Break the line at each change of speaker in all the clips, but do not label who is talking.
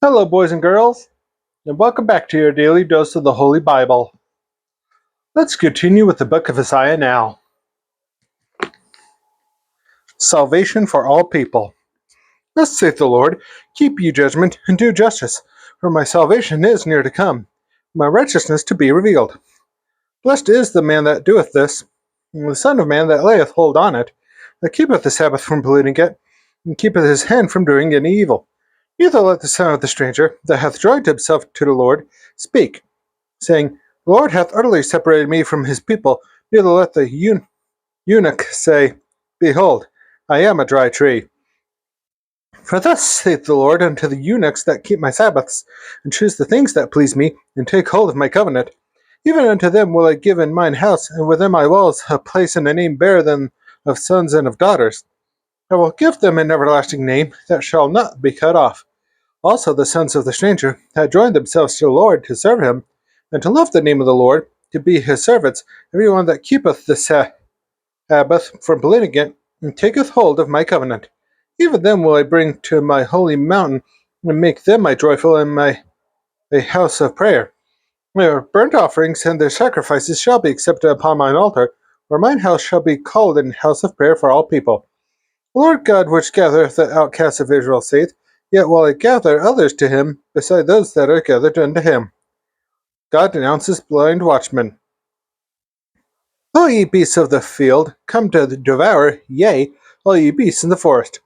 Hello, boys and girls, and welcome back to your daily dose of the Holy Bible. Let's continue with the book of Isaiah now. Salvation for all people. Thus saith the Lord, keep ye judgment and do justice, for my salvation is near to come, my righteousness to be revealed. Blessed is the man that doeth this, and the Son of Man that layeth hold on it, that keepeth the Sabbath from polluting it, and keepeth his hand from doing any evil. Neither let the son of the stranger, that hath joined himself to the Lord, speak, saying, The Lord hath utterly separated me from his people. Neither let the eunuch say, Behold, I am a dry tree. For thus saith the Lord unto the eunuchs that keep my Sabbaths, and choose the things that please me, and take hold of my covenant. Even unto them will I give in mine house, and within my walls a place and a name better than of sons and of daughters. I will give them an everlasting name that shall not be cut off. Also the sons of the stranger had joined themselves to the Lord to serve him, and to love the name of the Lord, to be his servants, every one that keepeth the Sabbath from polluting it, and taketh hold of my covenant. Even them will I bring to my holy mountain, and make them my joyful and my a house of prayer. Their burnt offerings and their sacrifices shall be accepted upon mine altar, for mine house shall be called an house of prayer for all people. The Lord God which gathereth the outcasts of Israel saith, Yet will I gather others to him, beside those that are gathered unto him. God denounces blind watchmen. All ye beasts of the field, come to devour, yea, all ye beasts in the forest.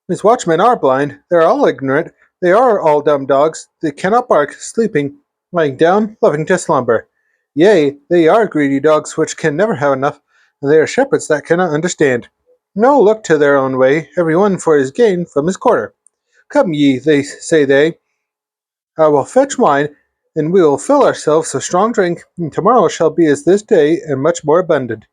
His watchmen are blind, they are all ignorant, they are all dumb dogs, they cannot bark, sleeping, lying down, loving to slumber. Yea, they are greedy dogs which can never have enough, and they are shepherds that cannot understand. No look to their own way, every one for his gain from his quarter. Come ye, say they, I will fetch wine, and we will fill ourselves with strong drink, and tomorrow shall be as this day, and much more abundant.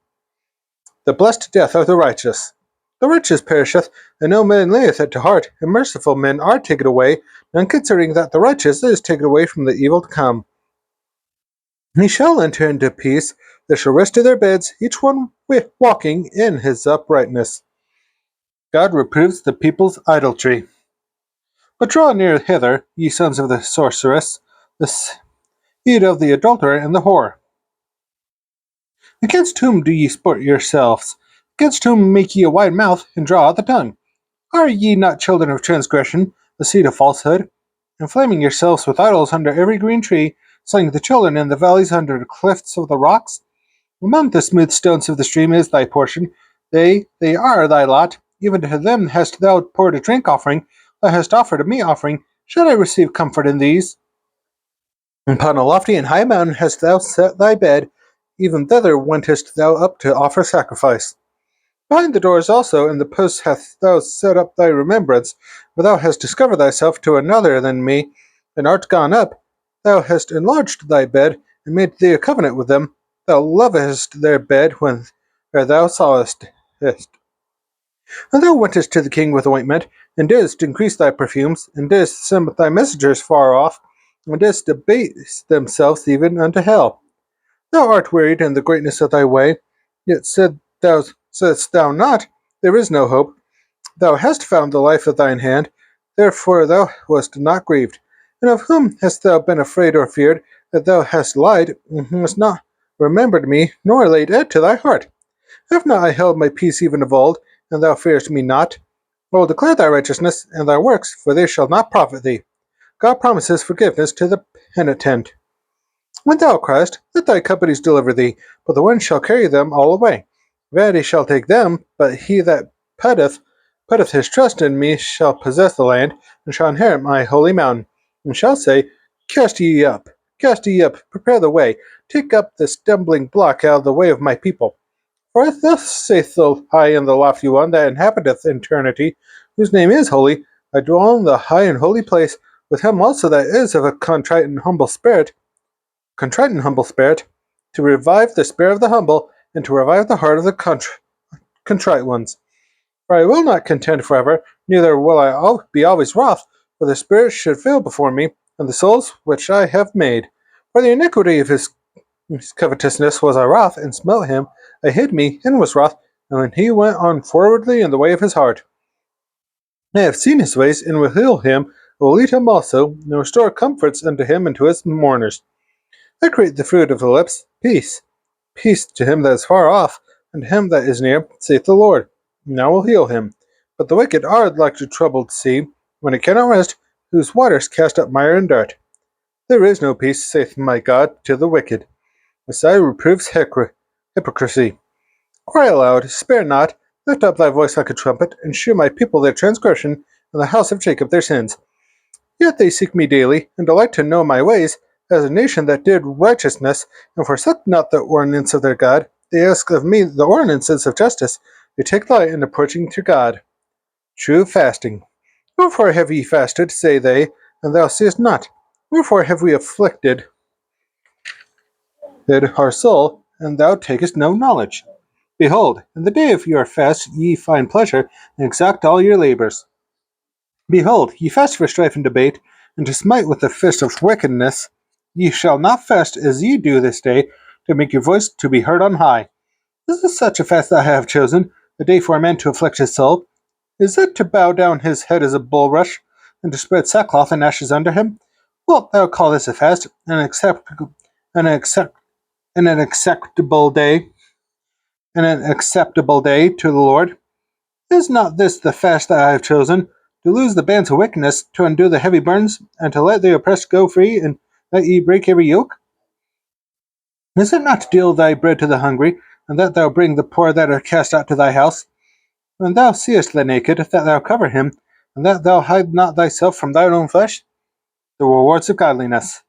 The blessed death of the righteous. The righteous perisheth, and no man layeth it to heart, and merciful men are taken away, none considering that the righteous is taken away from the evil to come. He shall enter into peace, they shall rest in their beds, each one walking in his uprightness. God reproves the people's idolatry. But draw near hither, ye sons of the sorceress, the seed of the adulterer and the whore. Against whom do ye sport yourselves? Against whom make ye a wide mouth, and draw out the tongue? Are ye not children of transgression, the seed of falsehood? Inflaming yourselves with idols under every green tree, slaying the children in the valleys under the cliffs of the rocks? Among the smooth stones of the stream is thy portion. They are thy lot. Even to them hast thou poured a drink offering, thou hast offered a meat offering. Should I receive comfort in these? Upon a lofty and high mountain hast thou set thy bed, even thither wentest thou up to offer sacrifice. Behind the doors also and the posts hast thou set up thy remembrance, for thou hast discovered thyself to another than me, and art gone up. Thou hast enlarged thy bed, and made thee a covenant with them. Thou lovest their bed when thou sawest it. And thou wentest to the king with ointment, and didst increase thy perfumes, and didst send thy messengers far off, and didst abase themselves even unto hell. Thou art wearied in the greatness of thy way, yet saidst thou not, There is no hope. Thou hast found the life of thine hand, therefore thou wast not grieved. And of whom hast thou been afraid or feared, that thou hast lied, and hast not remembered me, nor laid it to thy heart? Have not I held my peace even of old, and thou fearest me not? I will declare thy righteousness and thy works, for they shall not profit thee. God promises forgiveness to the penitent. When thou criest, let thy companies deliver thee, but the wind shall carry them all away. Vanity shall take them, but he that putteth his trust in me shall possess the land, and shall inherit my holy mountain, and shall say, cast ye up, prepare the way, take up the stumbling block out of the way of my people. For thus saith the high and the lofty one that inhabiteth eternity, whose name is holy, I dwell in the high and holy place, with him also that is of a contrite and humble spirit, to revive the spirit of the humble, and to revive the heart of the contrite ones. For I will not contend forever, neither will I be always wroth, for the spirit should fail before me, and the souls which I have made. For the iniquity of his covetousness was I wroth, and smote him. I hid me, and was wroth, and when he went on forwardly in the way of his heart. I have seen his ways, and will heal him. will lead him also, and restore comforts unto him and to his mourners. I create the fruit of the lips, peace. Peace to him that is far off, and to him that is near, saith the Lord. Now will heal him. But the wicked are like a troubled sea, when it cannot rest, whose waters cast up mire and dirt. There is no peace, saith my God, to the wicked. Messiah reproves hypocrisy. Cry aloud, spare not, lift up thy voice like a trumpet, and shew my people their transgression, and the house of Jacob their sins. Yet they seek me daily, and delight to know my ways, as a nation that did righteousness, and forsook not the ordinance of their God. They ask of me the ordinances of justice. They take delight in approaching to God. True fasting. Wherefore have ye fasted, say they, and thou seest not? Wherefore have we afflicted our soul, and thou takest no knowledge? Behold, in the day of your fast ye find pleasure, and exact all your labors. Behold, ye fast for strife and debate, and to smite with the fist of wickedness. Ye shall not fast as ye do this day, to make your voice to be heard on high. Is this such a fast that I have chosen, a day for a man to afflict his soul? Is it to bow down his head as a bulrush, and to spread sackcloth and ashes under him? Wilt thou call this a fast, an accept, an acceptable day, an acceptable day to the Lord? Is not this the fast that I have chosen, to loose the bands of wickedness, to undo the heavy burdens, and to let the oppressed go free, and that ye break every yoke? Is it not to deal thy bread to the hungry, and that thou bring the poor that are cast out to thy house? When thou seest the naked, that thou cover him, and that thou hide not thyself from thine own flesh? The rewards of godliness.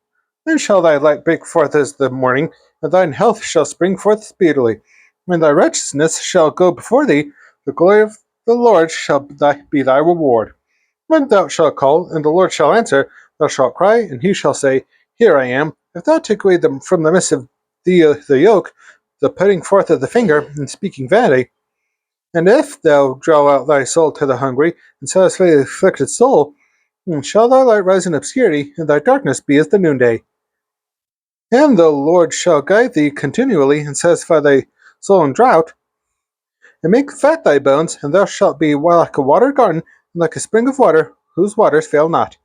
Then shall thy light break forth as the morning, and thine health shall spring forth speedily. When thy righteousness shall go before thee, the glory of the Lord shall be thy reward. When thou shalt call, and the Lord shall answer, thou shalt cry, and he shall say, Here I am. If thou take away from the midst of thee the yoke, the putting forth of the finger, and speaking vanity, and if thou draw out thy soul to the hungry, and satisfy the afflicted soul, shall thy light rise in obscurity, and thy darkness be as the noonday. And the Lord shall guide thee continually, and satisfy thy soul in drought, and make fat thy bones, and thou shalt be like a watered garden, and like a spring of water, whose waters fail not.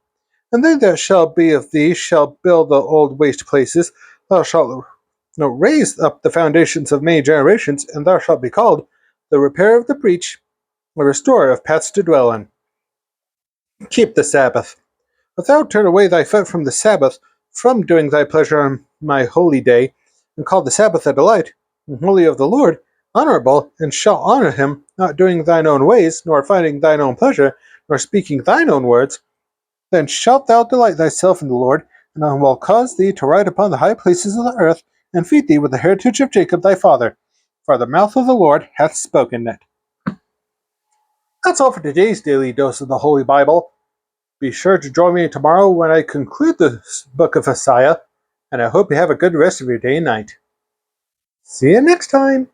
And they that shall be of thee shall build the old waste places. Thou shalt raise up the foundations of many generations, and thou shalt be called the repairer of the breach, the restorer of paths to dwell in. Keep the Sabbath. If thou turn away thy foot from the Sabbath, from doing thy pleasure on my holy day, and call the Sabbath a delight, and holy of the Lord, honorable, and shalt honor him, not doing thine own ways, nor finding thine own pleasure, nor speaking thine own words, then shalt thou delight thyself in the Lord, and I will cause thee to ride upon the high places of the earth, and feed thee with the heritage of Jacob thy father. For the mouth of the Lord hath spoken it. That's all for today's daily dose of the Holy Bible. Be sure to join me tomorrow when I conclude the book of Isaiah, and I hope you have a good rest of your day and night. See you next time!